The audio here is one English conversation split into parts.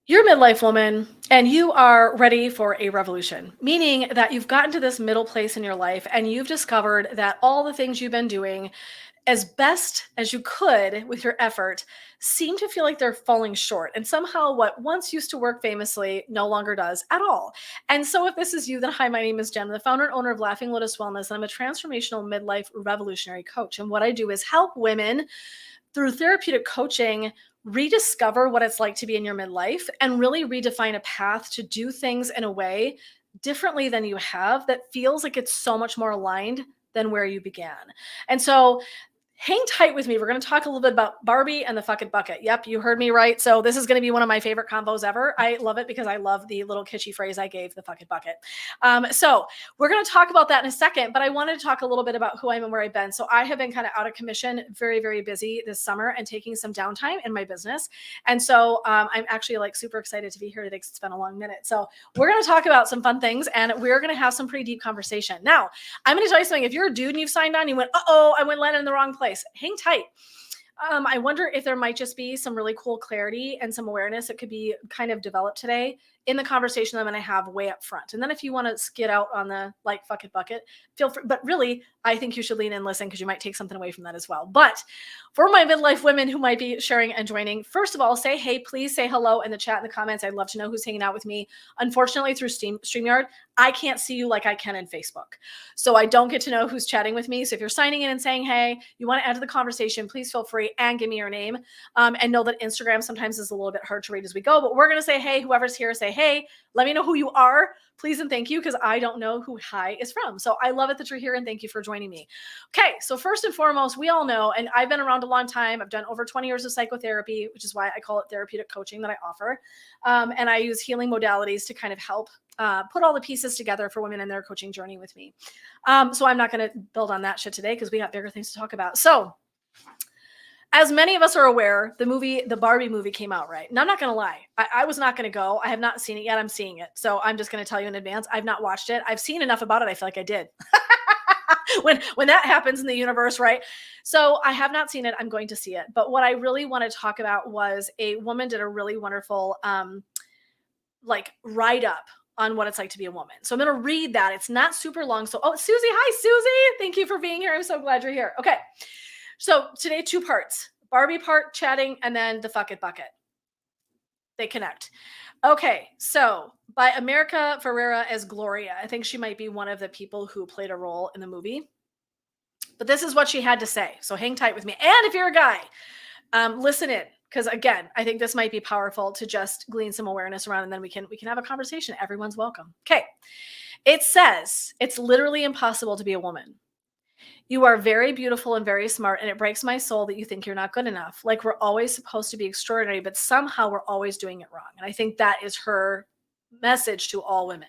You're a midlife woman and you are ready for a revolution, meaning that you've gotten to this middle place in your life and you've discovered that all the things you've been doing as best as you could with your effort seem to feel like they're falling short. And somehow what once used to work famously no longer does at all. And so if this is you, then hi, my name is Jen, the founder and owner of Laughing Lotus Wellness. And I'm a transformational midlife revolutionary coach. And what I do is help women through therapeutic coaching rediscover what it's like to be in your midlife and really redefine a path to do things in a way differently than you have that feels like it's so much more aligned than where you began. And so hang tight with me. We're going to talk a little bit about Barbie and the fucking bucket. Yep, you heard me right. So this is going to be one of my favorite combos ever. I love it because I love the little kitschy phrase I gave, the fucking bucket. So we're going to talk about that in a second, but I wanted to talk a little bit about who I am and where I've been. So I have been kind of out of commission, very, very busy this summer and taking some downtime in my business. And so I'm actually like super excited to be here today because it's been a long minute. So we're going to talk about some fun things and we're going to have some pretty deep conversation. Now, I'm going to tell you something. If you're a dude and you've signed on, you went, uh-oh, I went landed in the wrong place. Hang tight. I wonder if there might just be some really cool clarity and some awareness that could be kind of developed today in the conversation I'm going to have way up front. And then if you want to skid out on the like fuck it bucket, feel free. But really, I think you should lean in and listen because you might take something away from that as well. But for my midlife women who might be sharing and joining, first of all, say hey, please say hello in the chat in the comments. I'd love to know who's hanging out with me. Unfortunately, through StreamYard, I can't see you like I can in Facebook. So I don't get to know who's chatting with me. So if you're signing in and saying, hey, you want to add to the conversation, please feel free and give me your name. And know that Instagram sometimes is a little bit hard to read as we go, but we're going to say, hey, whoever's here, say, hey, let me know who you are, please and thank you, because I don't know who hi is from. So I love it that you're here and thank you for joining me. Okay, so first and foremost, we all know, and I've been around a long time. I've done over 20 years of psychotherapy, which is why I call it therapeutic coaching that I offer. And I use healing modalities to kind of help put all the pieces together for women in their coaching journey with me. So I'm not going to build on that shit today because we got bigger things to talk about. So as many of us are aware, the Barbie movie came out, right? And I'm not going to lie. I was not going to go. I have not seen it yet. I'm seeing it. So I'm just going to tell you in advance. I've not watched it. I've seen enough about it. I feel like I did. when that happens in the universe, right? So I have not seen it. I'm going to see it. But what I really want to talk about was a woman did a really wonderful write up on what it's like to be a woman. So I'm going to read that. It's not super long. So, oh, Susie. Hi, Susie. Thank you for being here. I'm so glad you're here. Okay. So today, 2 parts, Barbie part chatting, and then the fuck it bucket. They connect. Okay. So by America Ferrera as Gloria, I think she might be one of the people who played a role in the movie, but this is what she had to say. So hang tight with me. And if you're a guy, listen in. Because again, I think this might be powerful to just glean some awareness around, and then we can have a conversation. Everyone's welcome. Okay. It says it's literally impossible to be a woman. You are very beautiful and very smart, and it breaks my soul that you think you're not good enough. Like we're always supposed to be extraordinary, but somehow we're always doing it wrong. And I think that is her message to all women.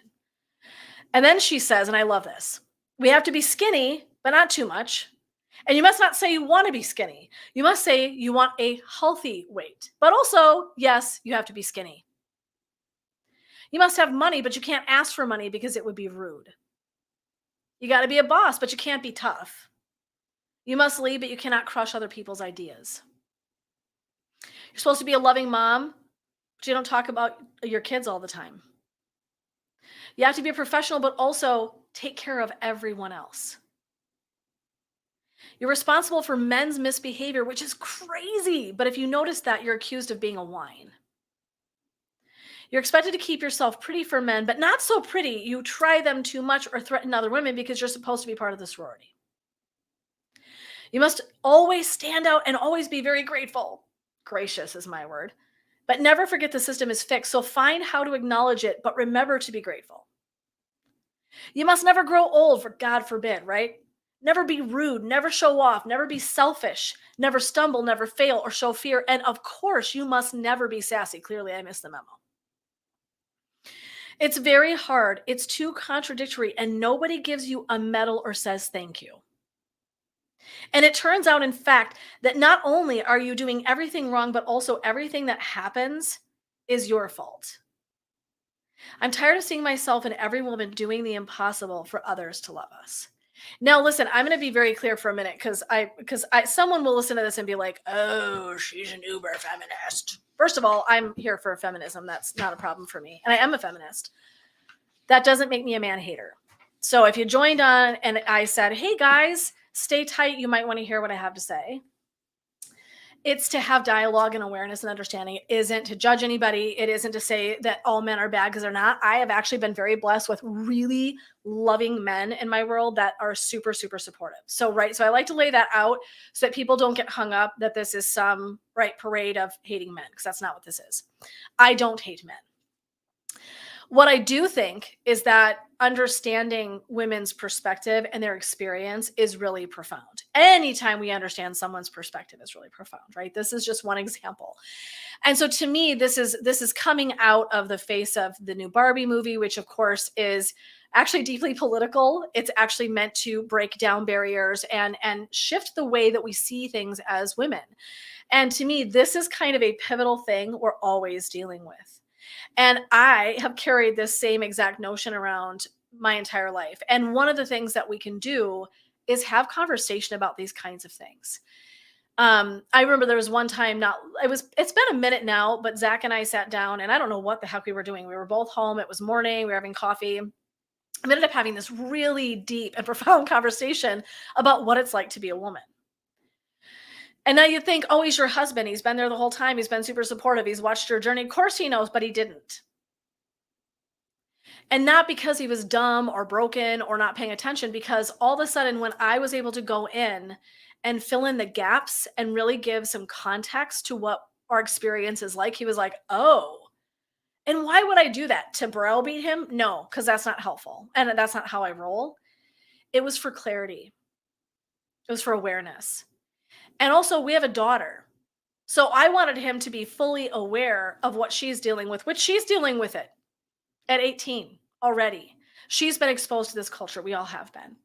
And then she says, and I love this, we have to be skinny, but not too much. And you must not say you want to be skinny. You must say you want a healthy weight. But also, yes, you have to be skinny. You must have money, but you can't ask for money because it would be rude. You got to be a boss, but you can't be tough. You must lead, but you cannot crush other people's ideas. You're supposed to be a loving mom, but you don't talk about your kids all the time. You have to be a professional, but also take care of everyone else. You're responsible for men's misbehavior, which is crazy. But if you notice that, you're accused of being a whine. You're expected to keep yourself pretty for men, but not so pretty. You try them too much or threaten other women because you're supposed to be part of the sorority. You must always stand out and always be very grateful. Gracious is my word. But never forget the system is fixed. So find how to acknowledge it, but remember to be grateful. You must never grow old, for God forbid, right? Never be rude, never show off, never be selfish, never stumble, never fail or show fear. And of course, you must never be sassy. Clearly, I missed the memo. It's very hard. It's too contradictory, and nobody gives you a medal or says thank you. And it turns out, in fact, that not only are you doing everything wrong, but also everything that happens is your fault. I'm tired of seeing myself and every woman doing the impossible for others to love us. Now, listen, I'm going to be very clear for a minute because someone will listen to this and be like, oh, she's an uber feminist. First of all, I'm here for feminism. That's not a problem for me. And I am a feminist. That doesn't make me a man hater. So if you joined on and I said, hey guys, stay tight, you might want to hear what I have to say. It's to have dialogue and awareness and understanding. It isn't to judge anybody. It isn't to say that all men are bad because they're not. I have actually been very blessed with really loving men in my world that are super, super supportive. So, right. So I like to lay that out so that people don't get hung up that this is some right parade of hating men, because that's not what this is. I don't hate men. What I do think is that understanding women's perspective and their experience is really profound. Anytime we understand someone's perspective is really profound, right? This is just one example. And so to me, this is coming out of the face of the new Barbie movie, which of course is actually deeply political. It's actually meant to break down barriers and shift the way that we see things as women. And to me, this is kind of a pivotal thing we're always dealing with. And I have carried this same exact notion around my entire life. And one of the things that we can do is have conversation about these kinds of things. I remember there was one time, it's been a minute now, but Zach and I sat down and I don't know what the heck we were doing. We were both home. It was morning. We were having coffee. We ended up having this really deep and profound conversation about what it's like to be a woman. And now you think, oh, he's your husband. He's been there the whole time. He's been super supportive. He's watched your journey. Of course he knows, but he didn't. And not because he was dumb or broken or not paying attention, because all of a sudden, when I was able to go in and fill in the gaps and really give some context to what our experience is like, he was like, oh, and why would I do that? To browbeat him? No, because that's not helpful. And that's not how I roll. It was for clarity, it was for awareness. And also, we have a daughter. So I wanted him to be fully aware of what she's dealing with, which she's dealing with it at 18 already. She's been exposed to this culture. We all have been.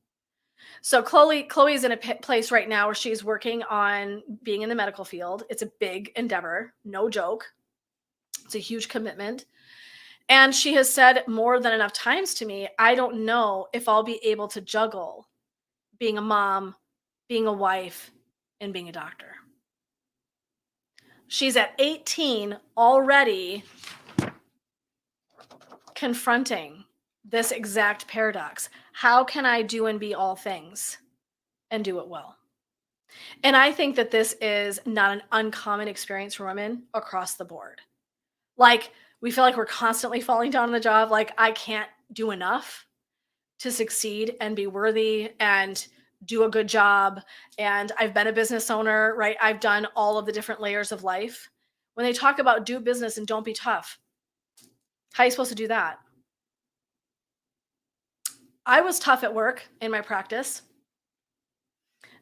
So Chloe's in a place right now where she's working on being in the medical field. It's a big endeavor, no joke. It's a huge commitment. And she has said more than enough times to me, I don't know if I'll be able to juggle being a mom, being a wife, and being a doctor. She's at 18 already confronting this exact paradox. How can I do and be all things and do it well? And I think that this is not an uncommon experience for women across the board. Like, we feel like we're constantly falling down on the job. Like, I can't do enough to succeed and be worthy and do a good job. And I've been a business owner, right? I've done all of the different layers of life. When they talk about do business and don't be tough, how are you supposed to do that? I was tough at work in my practice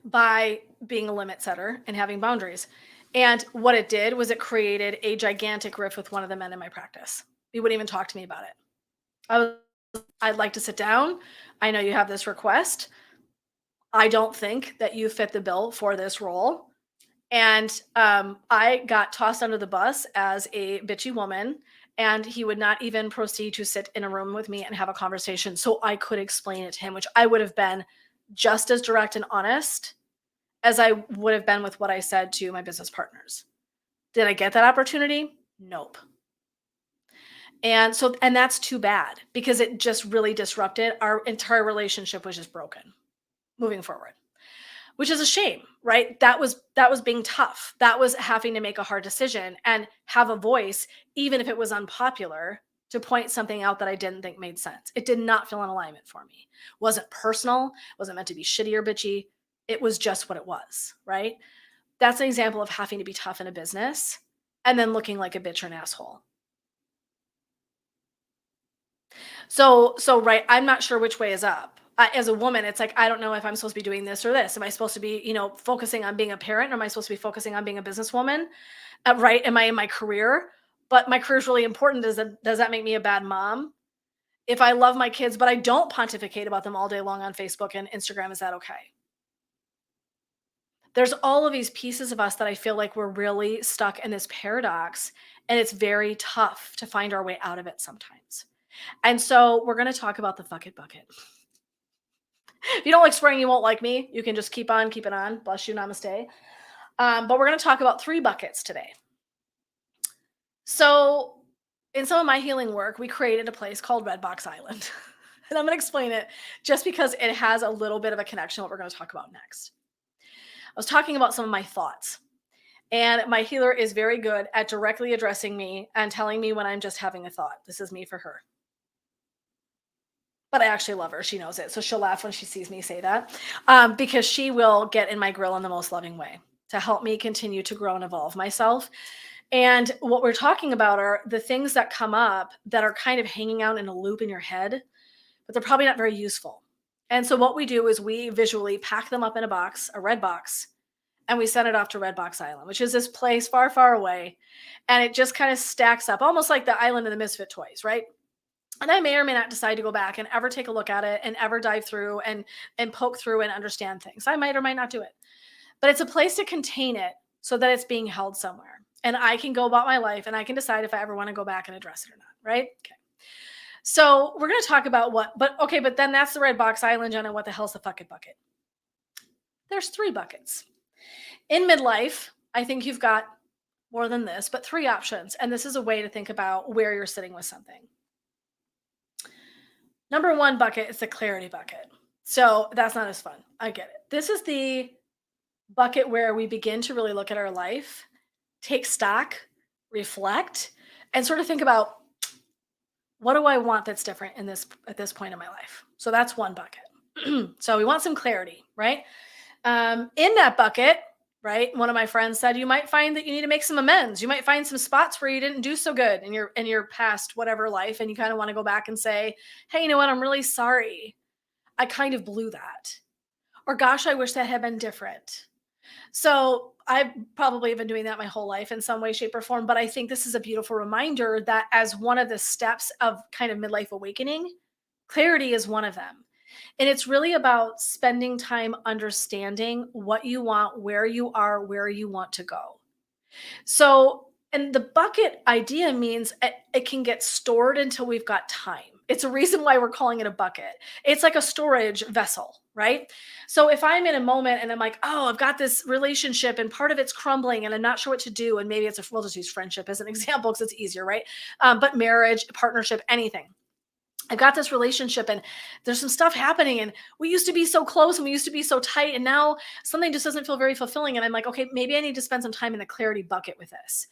by being a limit setter and having boundaries. And what it did was it created a gigantic rift with one of the men in my practice. He wouldn't even talk to me about it. I'd like to sit down. I know you have this request. I don't think that you fit the bill for this role. And I got tossed under the bus as a bitchy woman, and he would not even proceed to sit in a room with me and have a conversation so I could explain it to him, which I would have been just as direct and honest as I would have been with what I said to my business partners. Did I get that opportunity? Nope. And that's too bad, because it just really disrupted our entire relationship, was just broken moving forward, which is a shame, right? That was being tough. That was having to make a hard decision and have a voice, even if it was unpopular, to point something out that I didn't think made sense. It did not feel in alignment for me. Wasn't personal, wasn't meant to be shitty or bitchy. It was just what it was, right? That's an example of having to be tough in a business and then looking like a bitch or an asshole. So right, I'm not sure which way is up. As a woman, it's like, I don't know if I'm supposed to be doing this or this. Am I supposed to be, focusing on being a parent, or am I supposed to be focusing on being a businesswoman? Right? Am I in my career? But my career is really important. Does that make me a bad mom? If I love my kids, but I don't pontificate about them all day long on Facebook and Instagram, is that okay? There's all of these pieces of us that I feel like we're really stuck in this paradox, and it's very tough to find our way out of it sometimes. And so we're going to talk about the fuck it bucket. If you don't like swearing, you won't like me. You can just keep on keeping on. Bless you, namaste. But we're going to talk about 3 buckets today. So, in some of my healing work, we created a place called Red Box Island. And I'm going to explain it just because it has a little bit of a connection to what we're going to talk about next. I was talking about some of my thoughts, and my healer is very good at directly addressing me and telling me when I'm just having a thought. This is me for her. But I actually love her. She knows it. So she'll laugh when she sees me say that, because she will get in my grill in the most loving way to help me continue to grow and evolve myself. And what we're talking about are the things that come up that are kind of hanging out in a loop in your head, but they're probably not very useful. And so what we do is we visually pack them up in a box, a red box, and we send it off to Red Box Island, which is this place far, far away. And it just kind of stacks up, almost like the island of the misfit toys, right? And I may or may not decide to go back and ever take a look at it and ever dive through and poke through and understand things. I might or might not do it. But it's a place to contain it so that it's being held somewhere. And I can go about my life and I can decide if I ever want to go back and address it or not, right? Okay. So we're going to talk about but then that's the Red Box Island, Jenna. What the hell's the fuck it bucket? There's 3 buckets. In midlife, I think you've got more than this, but 3 options. And this is a way to think about where you're sitting with something. Number 1 bucket is the clarity bucket. So that's not as fun. I get it. This is the bucket where we begin to really look at our life, take stock, reflect, and sort of think about, what do I want that's different in this at this point in my life? So that's 1 bucket. So we want some clarity, right? In that bucket, right? One of my friends said you might find that you need to make some amends. You might find some spots where you didn't do so good in your past whatever life, and you kind of want to go back and say, hey, you know what? I'm really sorry. I kind of blew that. Or gosh, I wish that had been different. So I've probably been doing that my whole life in some way, shape, or form. But I think this is a beautiful reminder that as one of the steps of kind of midlife awakening, clarity is one of them. And it's really about spending time understanding what you want, where you are, where you want to go. So, and the bucket idea means it can get stored until we've got time. It's a reason why we're calling it a bucket. It's like a storage vessel, right? So if I'm in a moment and I'm like, oh, I've got this relationship and part of it's crumbling and I'm not sure what to do, and maybe we'll just use friendship as an example because it's easier, right? But marriage, partnership, anything. I've got this relationship and there's some stuff happening, and we used to be so close and we used to be so tight, and now something just doesn't feel very fulfilling. And I'm like, okay, maybe I need to spend some time in the clarity bucket with this.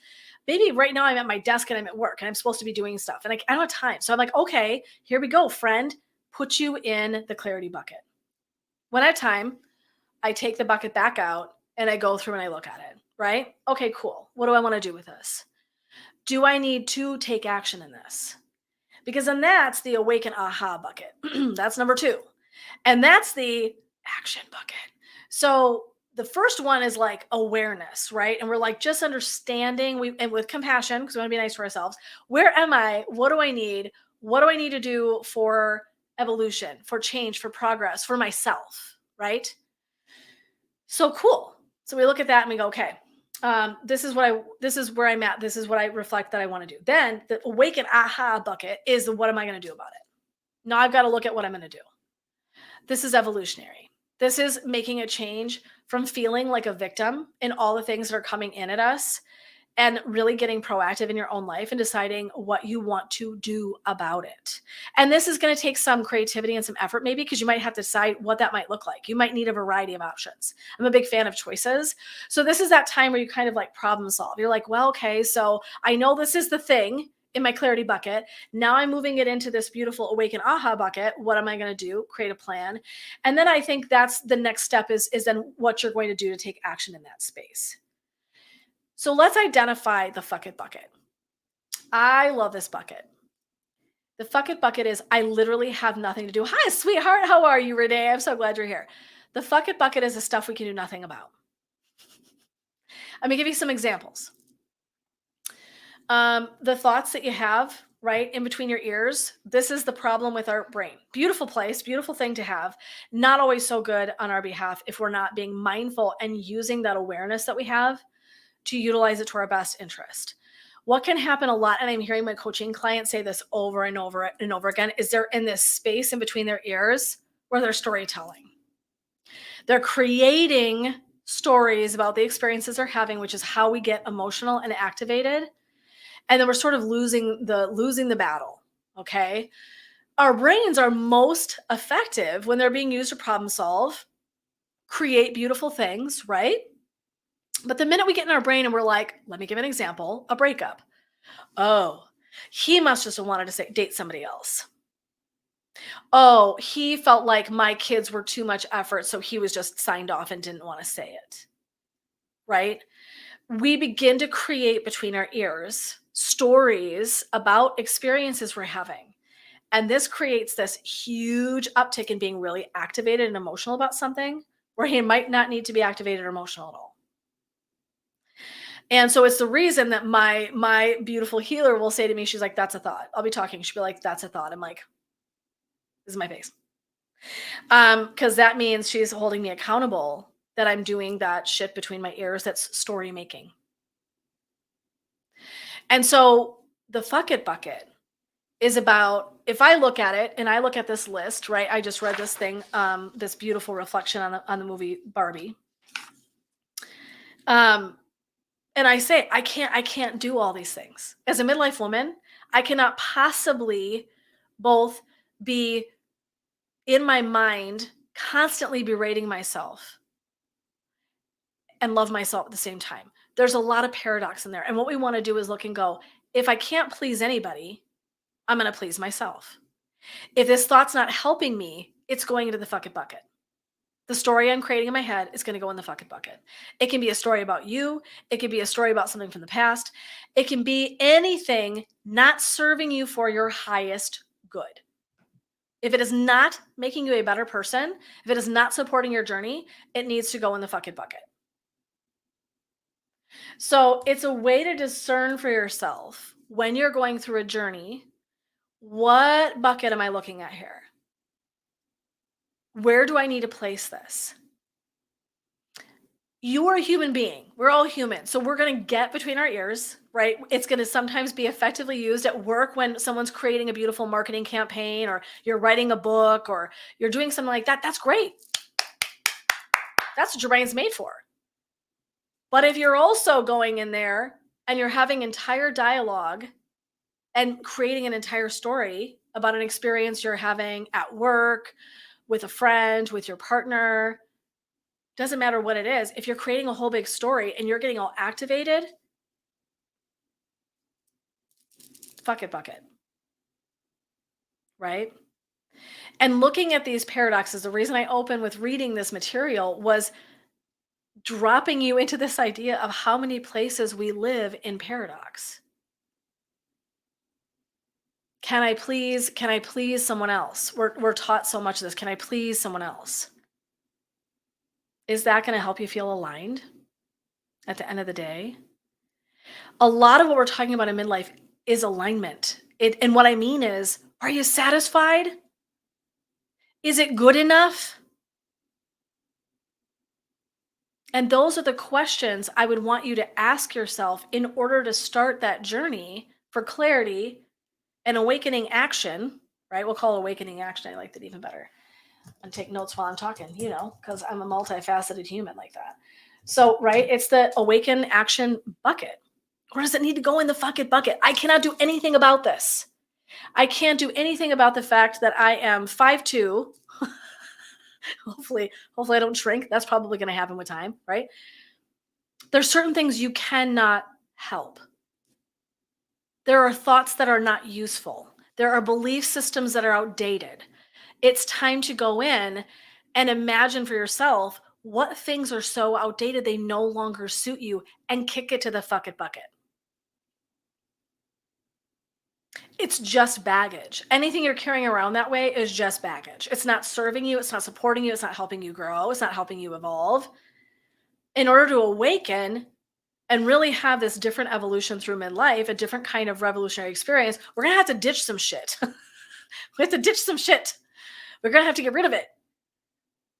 Maybe right now I'm at my desk and I'm at work and I'm supposed to be doing stuff and I don't have time. So I'm like, okay, here we go, friend, put you in the clarity bucket. When I have time, I take the bucket back out and I go through and I look at it, right? Okay, cool. What do I want to do with this? Do I need to take action in this? Because then that's the awaken aha bucket. That's number 2. And that's the action bucket. So the first one is like awareness, right? And we're like just understanding and with compassion, because we want to be nice to ourselves. Where am I? What do I need? What do I need to do for evolution, for change, for progress, for myself, right? So cool. So we look at that and we go, okay, this is where I'm at. This is what I reflect that I want to do. Then the awaken aha bucket is what am I going to do about it? Now I've got to look at what I'm going to do. This is evolutionary. This is making a change from feeling like a victim in all the things that are coming in at us, and really getting proactive in your own life and deciding what you want to do about it. And this is going to take some creativity and some effort, maybe, because you might have to decide what that might look like. You might need a variety of options. I'm a big fan of choices. So this is that time where you kind of like problem solve. You're like, well, okay, so I know this is the thing in my clarity bucket. Now I'm moving it into this beautiful awaken aha bucket. What am I going to do? Create a plan. And then I think that's the next step is then what you're going to do to take action in that space. So let's identify the fuck it bucket. I love this bucket. The fuck it bucket is I literally have nothing to do. Hi, sweetheart. How are you, Renee? I'm so glad you're here. The fuck it bucket is the stuff we can do nothing about. Let me give you some examples. The thoughts that you have right in between your ears. This is the problem with our brain. Beautiful place, beautiful thing to have. Not always so good on our behalf if we're not being mindful and using that awareness that we have to utilize it to our best interest. What can happen a lot, and I'm hearing my coaching clients say this over and over and over again, is they're in this space in between their ears where they're storytelling. They're creating stories about the experiences they're having, which is how we get emotional and activated. And then we're sort of losing the battle. Okay. Our brains are most effective when they're being used to problem solve, create beautiful things, right? But the minute we get in our brain and we're like, let me give an example, a breakup. Oh, he must just have wanted to date somebody else. Oh, he felt like my kids were too much effort, so he was just signed off and didn't want to say it, right? We begin to create between our ears stories about experiences we're having. And this creates this huge uptick in being really activated and emotional about something where he might not need to be activated or emotional at all. And so it's the reason that my beautiful healer will say to me, she's like, that's a thought. I'll be talking. She'll be like, that's a thought. I'm like, this is my face. Because that means she's holding me accountable that I'm doing that shit between my ears that's story making. And so the fuck it bucket is about, if I look at it and I look at this list, right? I just read this thing, this beautiful reflection on the movie Barbie. Um, and I say, I can't do all these things. As a midlife woman, I cannot possibly both be in my mind constantly berating myself and love myself at the same time. There's a lot of paradox in there. And what we want to do is look and go, if I can't please anybody, I'm going to please myself. If this thought's not helping me, it's going into the fucking bucket. The story I'm creating in my head is going to go in the fucking bucket. It can be a story about you. It can be a story about something from the past. It can be anything not serving you for your highest good. If it is not making you a better person, if it is not supporting your journey, it needs to go in the fucking bucket. So it's a way to discern for yourself when you're going through a journey, what bucket am I looking at here? Where do I need to place this? You are a human being. We're all human. So we're going to get between our ears, right? It's going to sometimes be effectively used at work when someone's creating a beautiful marketing campaign, or you're writing a book, or you're doing something like that. That's great. That's what your brain's made for. But if you're also going in there and you're having entire dialogue and creating an entire story about an experience you're having at work, with a friend, with your partner, doesn't matter what it is. If you're creating a whole big story and you're getting all activated, fuck it, bucket, right? And looking at these paradoxes, the reason I opened with reading this material was dropping you into this idea of how many places we live in paradox. Can I please someone else? We're taught so much of this. Can I please someone else? Is that going to help you feel aligned at the end of the day? A lot of what we're talking about in midlife is alignment. And what I mean is, are you satisfied? Is it good enough? And those are the questions I would want you to ask yourself in order to start that journey for clarity and awakening action, right? We'll call awakening action. I like that even better. And take notes while I'm talking, because I'm a multifaceted human like that. So, right, it's the awaken action bucket. Or does it need to go in the fucking bucket? I cannot do anything about this. I can't do anything about the fact that I am 5'2". hopefully I don't shrink. That's probably going to happen with time, right? There's certain things you cannot help. There are thoughts that are not useful. There are belief systems that are outdated. It's time to go in and imagine for yourself what things are so outdated they no longer suit you, and kick it to the fucking bucket. It's just baggage. Anything you're carrying around that way is just baggage. It's not serving you. It's not supporting you. It's not helping you grow. It's not helping you evolve. In order to awaken and really have this different evolution through midlife, a different kind of revolutionary experience, we're going to have to ditch some shit. We have to ditch some shit. We're going to have to get rid of it.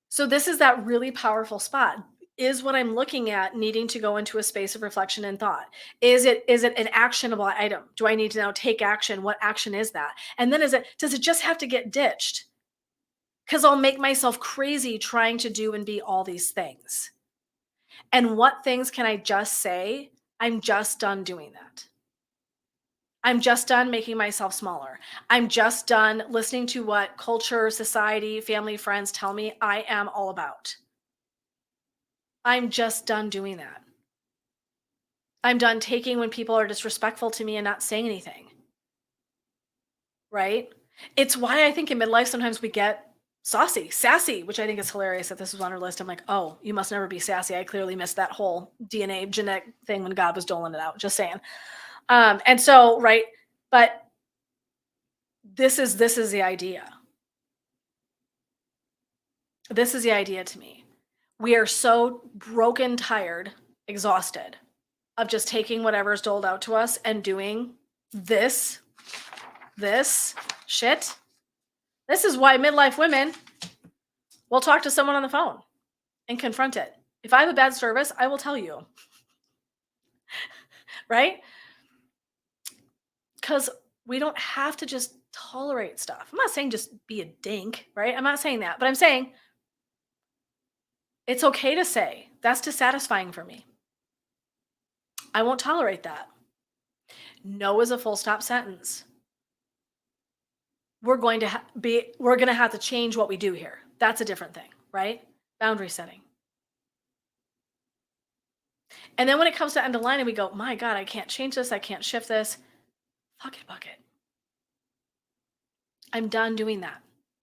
So this is that really powerful spot. Is what I'm looking at needing to go into a space of reflection and thought? Is it an actionable item? Do I need to now take action? What action is that? And then does it just have to get ditched? Because I'll make myself crazy trying to do and be all these things. And what things can I just say? I'm just done doing that. I'm just done making myself smaller. I'm just done listening to what culture, society, family, friends tell me I am all about. I'm just done doing that. I'm done taking when people are disrespectful to me and not saying anything, right? It's why I think in midlife sometimes we get saucy, sassy, which I think is hilarious that this was on our list. I'm like, oh, you must never be sassy. I clearly missed that whole DNA genetic thing when God was doling it out. Just saying. And so, right, but this is the idea. This is the idea to me. We are so broken, tired, exhausted of just taking whatever's doled out to us and doing this, this shit. This is why midlife women will talk to someone on the phone and confront it. If I have a bad service, I will tell you, right? Because we don't have to just tolerate stuff. I'm not saying just be a dink, right? I'm not saying that, but I'm saying it's okay to say that's dissatisfying for me. I won't tolerate that. No is a full stop sentence. We're going to have to change what we do here. That's a different thing, right? Boundary setting. And then when it comes to end of line and we go, my God, I can't change this. I can't shift this. Fuck it, bucket. I'm done doing that.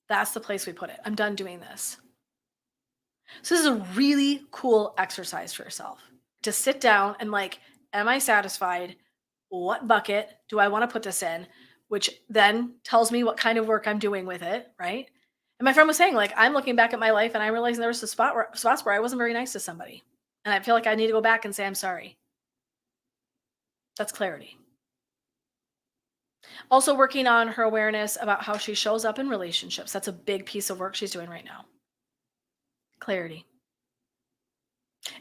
That's the place we put it. I'm done doing this. So this is a really cool exercise for yourself to sit down and like, am I satisfied? What bucket do I want to put this in? Which then tells me what kind of work I'm doing with it, right? And my friend was saying, like, I'm looking back at my life and I'm realizing there was spots where I wasn't very nice to somebody. And I feel like I need to go back and say, I'm sorry. That's clarity. Also, working on her awareness about how she shows up in relationships. That's a big piece of work she's doing right now. Clarity.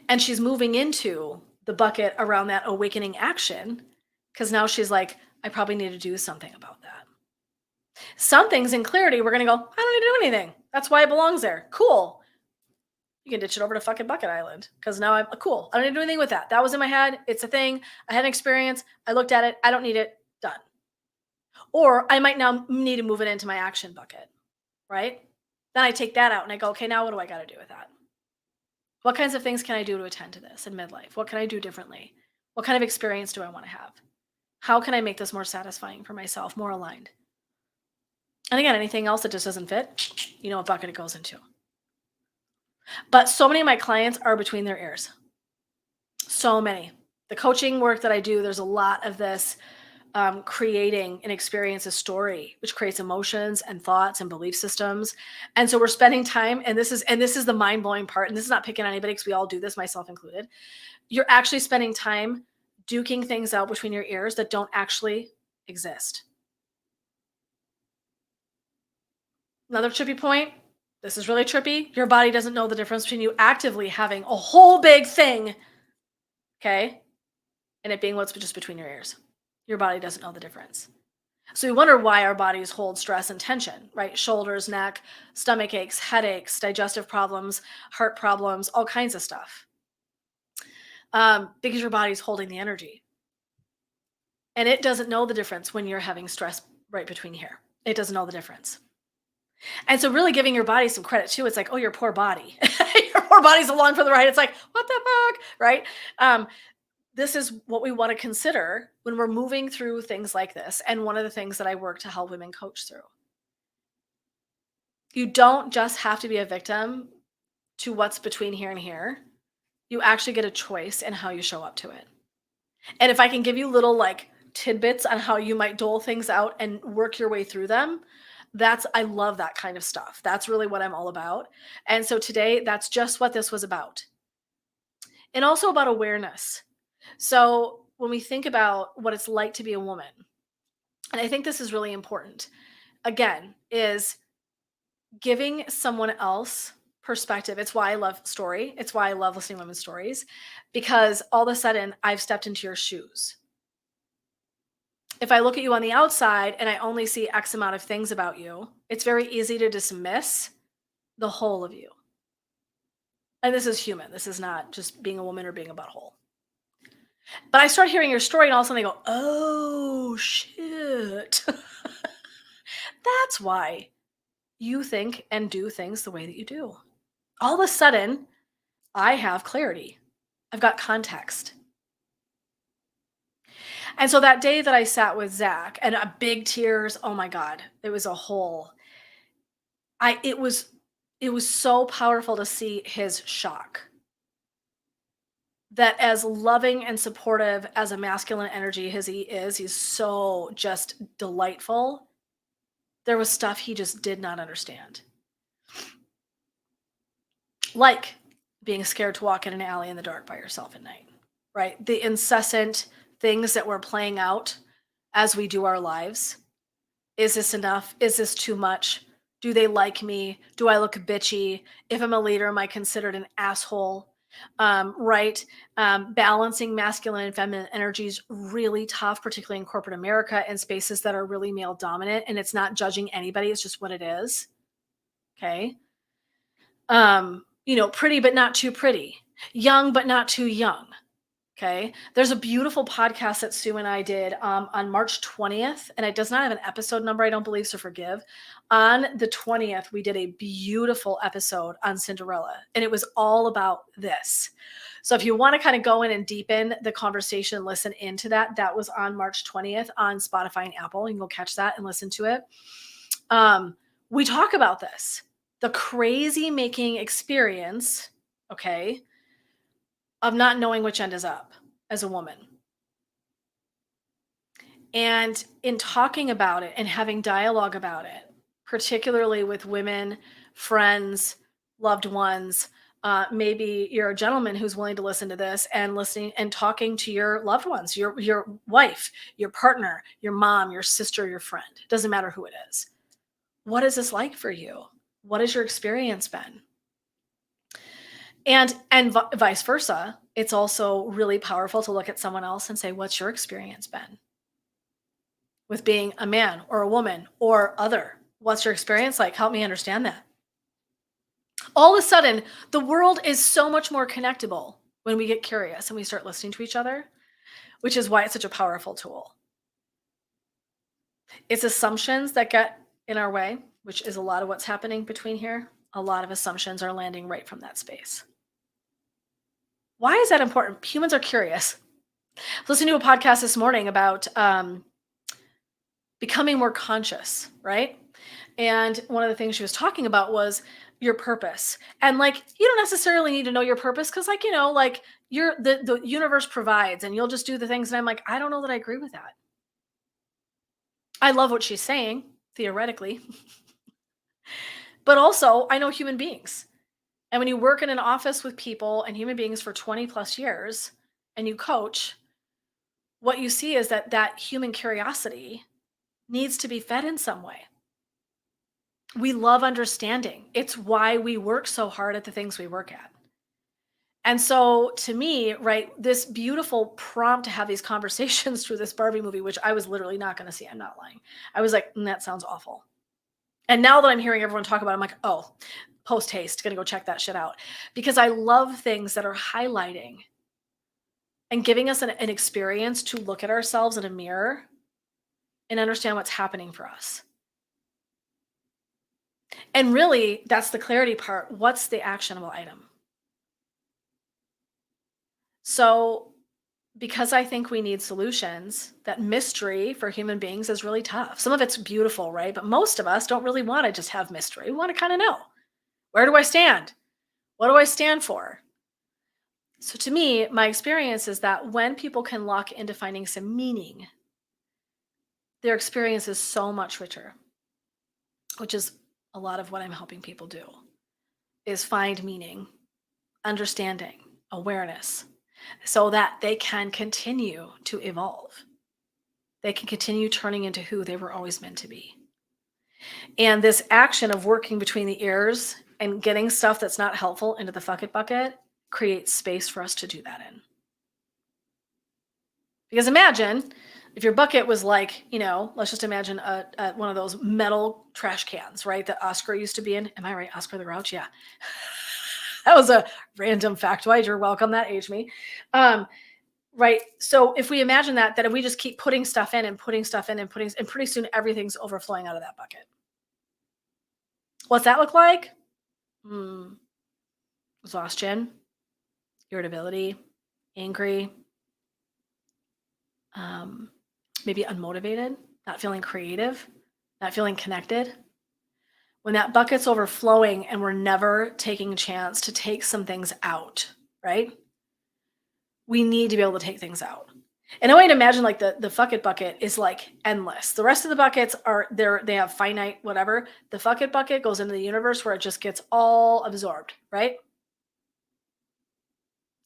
And she's moving into the bucket around that awakening action because now she's like, I probably need to do something about that. Some things in clarity, we're going to go, I don't need to do anything. That's why it belongs there. Cool. You can ditch it over to fucking Bucket Island because now I'm cool. I don't need to do anything with that. That was in my head. It's a thing. I had an experience. I looked at it. I don't need it. Done. Or I might now need to move it into my action bucket, right? Then I take that out and I go, okay, now what do I got to do with that? What kinds of things can I do to attend to this in midlife? What can I do differently? What kind of experience do I want to have? How can I make this more satisfying for myself, more aligned? And again, anything else that just doesn't fit, you know what bucket it goes into. But so many of my clients are between their ears. So many. The coaching work that I do, there's a lot of this creating an experience, a story, which creates emotions and thoughts and belief systems. And so we're spending time, and this is the mind blowing part. And this is not picking on anybody because we all do this, myself included. You're actually spending time duking things out between your ears that don't actually exist. Another trippy point. This is really trippy. Your body doesn't know the difference between you actively having a whole big thing, okay, and it being what's just between your ears. Your body doesn't know the difference. So we wonder why our bodies hold stress and tension, right? Shoulders, neck, stomach aches, headaches, digestive problems, heart problems, all kinds of stuff. Because your body's holding the energy. And it doesn't know the difference when you're having stress right between here. It doesn't know the difference. And so really giving your body some credit too. It's like, oh, your poor body. Your poor body's along for the ride. It's like, what the fuck? Right? This is what we want to consider when we're moving through things like this. And one of the things that I work to help women coach through. You don't just have to be a victim to what's between here and here. You actually get a choice in how you show up to it. And if I can give you little like tidbits on how you might dole things out and work your way through them, I love that kind of stuff. That's really what I'm all about. And so today, that's just what this was about. And also about awareness. So when we think about what it's like to be a woman, and I think this is really important, again, is giving someone else perspective. It's why I love story. It's why I love listening to women's stories, because all of a sudden I've stepped into your shoes. If I look at you on the outside and I only see X amount of things about you, it's very easy to dismiss the whole of you. And this is human. This is not just being a woman or being a butthole. But I start hearing your story and all of a sudden I go, oh shit. That's why you think and do things the way that you do. All of a sudden, I have clarity. I've got context. And so that day that I sat with Zach and big tears, oh my God, it was a whole I it was so powerful to see his shock. That as loving and supportive as a masculine energy as he is, he's so just delightful. There was stuff he just did not understand. Like being scared to walk in an alley in the dark by yourself at night, right? The incessant things that we're playing out as we do our lives. Is this enough? Is this too much? Do they like me? Do I look bitchy? If I'm a leader, am I considered an asshole? Right? Balancing masculine and feminine energies really tough, particularly in corporate America and spaces that are really male dominant. And it's not judging anybody; it's just what it is. Okay. Pretty but not too pretty, young but not too young. Okay. There's a beautiful podcast that Sue and I did on March 20th, and it does not have an episode number, I don't believe, so forgive. On the 20th, we did a beautiful episode on Cinderella, and it was all about this. So if you want to kind of go in and deepen the conversation, listen into that. That was on March 20th on Spotify and Apple. You can go catch that and listen to it. We talk about this, the crazy making experience, okay, of not knowing which end is up as a woman. And in talking about it and having dialogue about it, particularly with women, friends, loved ones, maybe you're a gentleman who's willing to listen to this and listening and talking to your loved ones, your wife, your partner, your mom, your sister, your friend. Doesn't matter who it is. What is this like for you? What has your experience been? And vice versa, it's also really powerful to look at someone else and say, what's your experience been with being a man or a woman or other? What's your experience like? Help me understand that. All of a sudden, the world is so much more connectable when we get curious and we start listening to each other, which is why it's such a powerful tool. It's assumptions that get in our way, which is a lot of what's happening between here. A lot of assumptions are landing right from that space. Why is that important? Humans are curious. Listening to a podcast this morning about becoming more conscious, right? And one of the things she was talking about was your purpose. And like, you don't necessarily need to know your purpose because, like, like the universe provides and you'll just do the things. And I'm like, I don't know that I agree with that. I love what she's saying, theoretically. But also, I know human beings. And when you work in an office with people and human beings for 20 plus years and you coach, what you see is that human curiosity needs to be fed in some way. We love understanding. It's why we work so hard at the things we work at. And so to me, right, this beautiful prompt to have these conversations through this Barbie movie, which I was literally not going to see, I'm not lying. I was like, that sounds awful. And now that I'm hearing everyone talk about it, I'm like, oh, post haste, gonna go check that shit out. Because I love things that are highlighting and giving us an experience to look at ourselves in a mirror and understand what's happening for us. And really, that's the clarity part. What's the actionable item? So, because I think we need solutions, that mystery for human beings is really tough. Some of it's beautiful, right? But most of us don't really want to just have mystery. We want to kind of know, where do I stand? What do I stand for? So, to me, my experience is that when people can lock into finding some meaning, their experience is so much richer, which is a lot of what I'm helping people do, is find meaning, understanding, awareness, so that they can continue to evolve. They can continue turning into who they were always meant to be. And this action of working between the ears and getting stuff that's not helpful into the fuck it bucket creates space for us to do that in. Because imagine if your bucket was like, let's just imagine one of those metal trash cans, right? That Oscar used to be in. Am I right? Oscar the Grouch? Yeah. That was a random factoid. You're welcome. That aged me. right? So if we imagine that if we just keep putting stuff in and putting stuff in and and pretty soon everything's overflowing out of that bucket. What's that look like? Hmm, exhaustion, irritability, angry, um, maybe unmotivated, not feeling creative, not feeling connected. When that bucket's overflowing and we're never taking a chance to take some things out, right? We need to be able to take things out. And I want you to imagine like the bucket is like endless. The rest of the buckets are there, they have finite whatever. The bucket goes into the universe where it just gets all absorbed, right?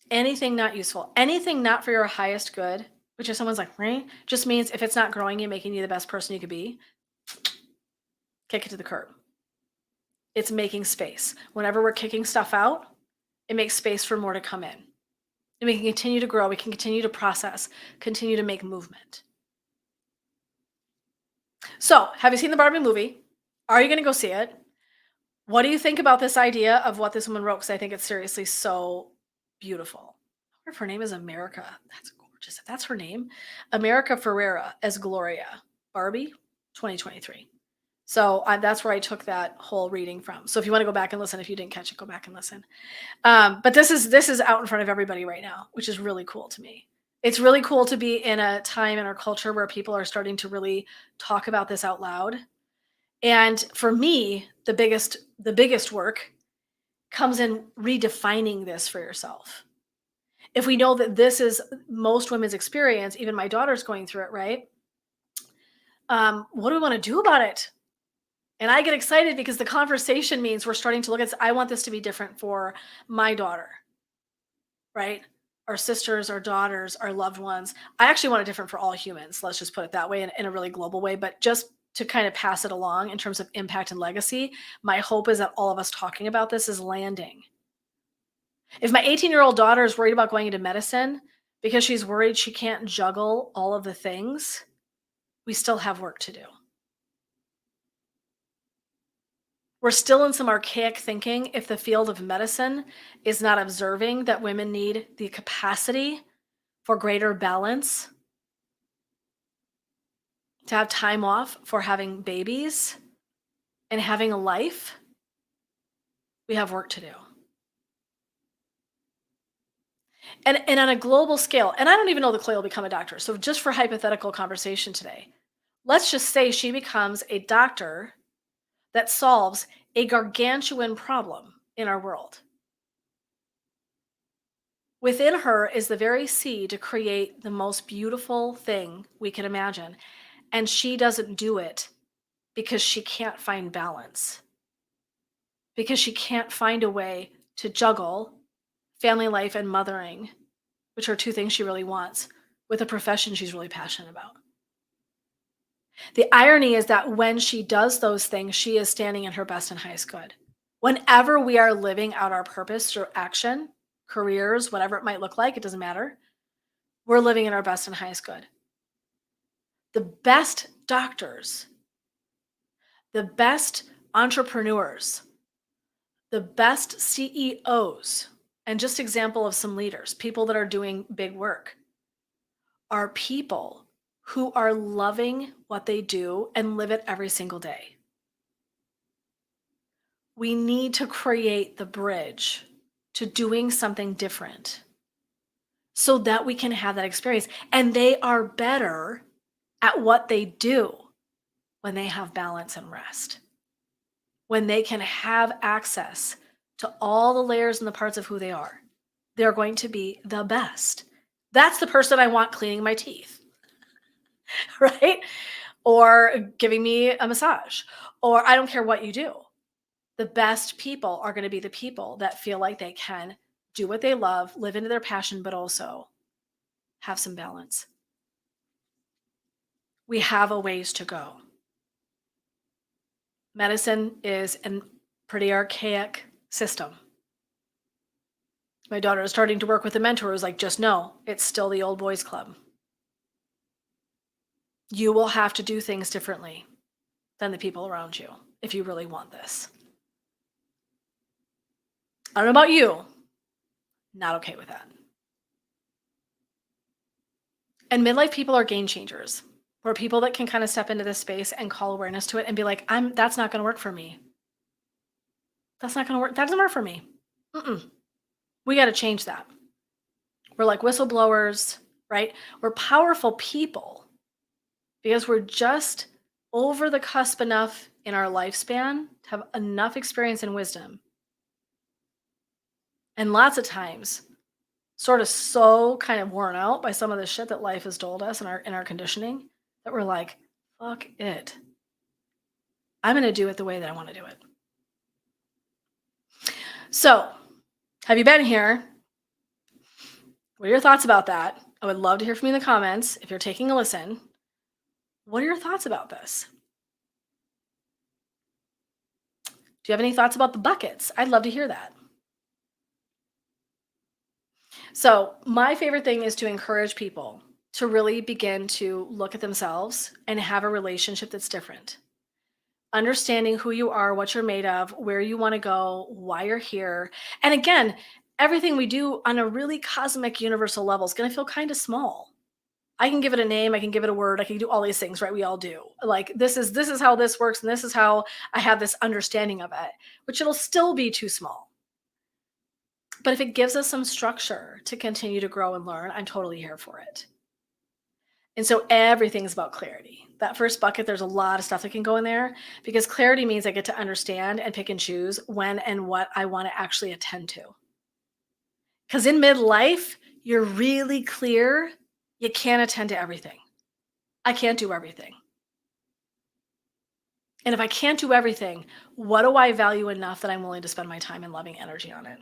Anything not useful, anything not for your highest good, which if someone's like, right, just means if it's not growing you, making you the best person you could be, kick it to the curb. It's making space. Whenever we're kicking stuff out, it makes space for more to come in. And we can continue to grow, we can continue to process, continue to make movement. So, have you seen the Barbie movie? Are you going to go see it? What do you think about this idea of what this woman wrote? Because I think it's seriously so beautiful. I wonder if her name is America. That's gorgeous. If that's her name, America Ferrera as Gloria. Barbie, 2023. So that's where I took that whole reading from. So if you want to go back and listen, if you didn't catch it, go back and listen. But this is out in front of everybody right now, which is really cool to me. It's really cool to be in a time in our culture where people are starting to really talk about this out loud. And for me, the biggest work comes in redefining this for yourself. If we know that this is most women's experience, even my daughter's going through it, right? What do we want to do about it? And I get excited because the conversation means we're starting to look at, I want this to be different for my daughter, right? Our sisters, our daughters, our loved ones. I actually want it different for all humans. Let's just put it that way in a really global way. But just to kind of pass it along in terms of impact and legacy, my hope is that all of us talking about this is landing. If my 18-year-old daughter is worried about going into medicine because she's worried she can't juggle all of the things, we still have work to do. We're still in some archaic thinking if the field of medicine is not observing that women need the capacity for greater balance, to have time off for having babies and having a life. We have work to do. And on a global scale, and I don't even know that Clay will become a doctor. So just for hypothetical conversation today, let's just say she becomes a doctor that solves a gargantuan problem in our world. Within her is the very seed to create the most beautiful thing we can imagine. And she doesn't do it because she can't find balance, because she can't find a way to juggle family life and mothering, which are two things she really wants, with a profession she's really passionate about. The irony is that when she does those things, she is standing in her best and highest good. Whenever we are living out our purpose through action, careers, whatever it might look like, it doesn't matter. We're living in our best and highest good. The best doctors, the best entrepreneurs, the best CEOs, and just example of some leaders, people that are doing big work, are people who are loving what they do and live it every single day. We need to create the bridge to doing something different so that we can have that experience. And they are better at what they do when they have balance and rest, when they can have access to all the layers and the parts of who they are. They're going to be the best. That's the person I want cleaning my teeth, right? Or giving me a massage, or I don't care what you do. The best people are going to be the people that feel like they can do what they love, live into their passion, but also have some balance. We have a ways to go. Medicine is a pretty archaic system. My daughter is starting to work with a mentor who's like, just know it's still the old boys club. You will have to do things differently than the people around you if you really want this. I don't know about you, not okay with that. And midlife people are game changers. We're people that can kind of step into this space and call awareness to it and be like, that's not going to work for me. That's not going to work. That doesn't work for me. Mm-mm. We got to change that. We're like whistleblowers, right? We're powerful people because we're just over the cusp enough in our lifespan to have enough experience and wisdom. And lots of times, sort of so kind of worn out by some of the shit that life has told us in our conditioning that we're like, fuck it. I'm going to do it the way that I want to do it. So, have you been here? What are your thoughts about that? I would love to hear from you in the comments. If you're taking a listen, what are your thoughts about this? Do you have any thoughts about the buckets? I'd love to hear that. So, my favorite thing is to encourage people to really begin to look at themselves and have a relationship that's different. Understanding who you are, what you're made of, where you want to go, why you're here. And again, everything we do on a really cosmic universal level is going to feel kind of small. I can give it a name, I can give it a word, I can do all these things, right? We all do. Like this is how this works and this is how I have this understanding of it, which it'll still be too small. But if it gives us some structure to continue to grow and learn, I'm totally here for it. And so everything's about clarity. That first bucket, there's a lot of stuff that can go in there because clarity means I get to understand and pick and choose when and what I want to actually attend to. Because in midlife, you're really clear you can't attend to everything. I can't do everything. And if I can't do everything, what do I value enough that I'm willing to spend my time and loving energy on it?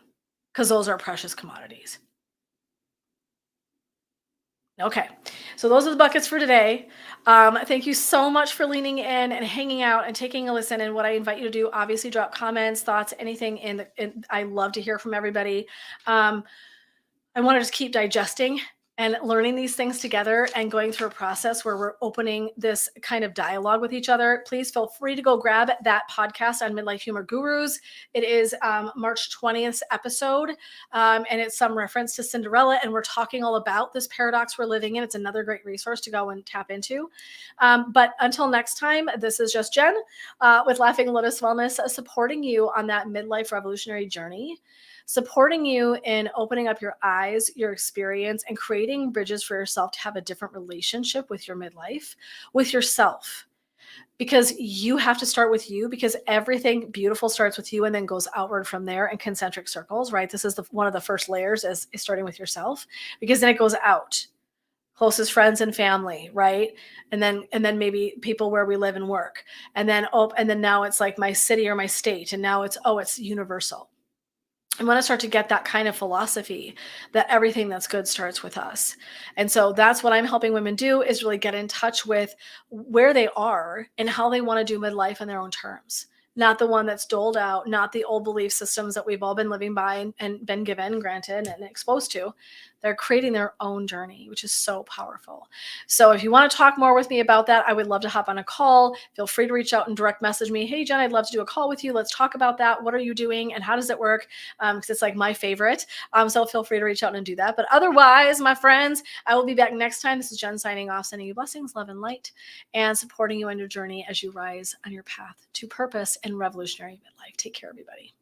Because those are precious commodities. Okay, so those are the buckets for today. Thank you so much for leaning in and hanging out and taking a listen. And what I invite you to do, obviously, drop comments, thoughts, anything. I love to hear from everybody. I want to just keep digesting and learning these things together and going through a process where we're opening this kind of dialogue with each other. Please feel free to go grab that podcast on Midlife Humor Gurus. It is March 20th episode, and it's some reference to Cinderella, and we're talking all about this paradox we're living in. It's another great resource to go and tap into. But until next time, this is just Jen with Laughing Lotus Wellness, supporting you on that midlife revolutionary journey, supporting you in opening up your eyes, your experience, and creating bridges for yourself to have a different relationship with your midlife, with yourself. Because you have to start with you, because everything beautiful starts with you and then goes outward from there in concentric circles, right? This is one of the first layers is starting with yourself, because then it goes out. Closest friends and family, right? And then maybe people where we live and work. And then now it's like my city or my state. And now it's universal. I want to start to get that kind of philosophy that everything that's good starts with us. And so that's what I'm helping women do, is really get in touch with where they are and how they want to do midlife on their own terms. Not the one that's doled out, not the old belief systems that we've all been living by and been given, granted, and exposed to. They're creating their own journey, which is so powerful. So if you want to talk more with me about that, I would love to hop on a call. Feel free to reach out and direct message me. Hey, Jen, I'd love to do a call with you. Let's talk about that. What are you doing and how does it work? Because it's like my favorite. So feel free to reach out and do that. But otherwise, my friends, I will be back next time. This is Jen signing off, sending you blessings, love, and light, and supporting you on your journey as you rise on your path to purpose and revolutionary midlife. Take care, everybody.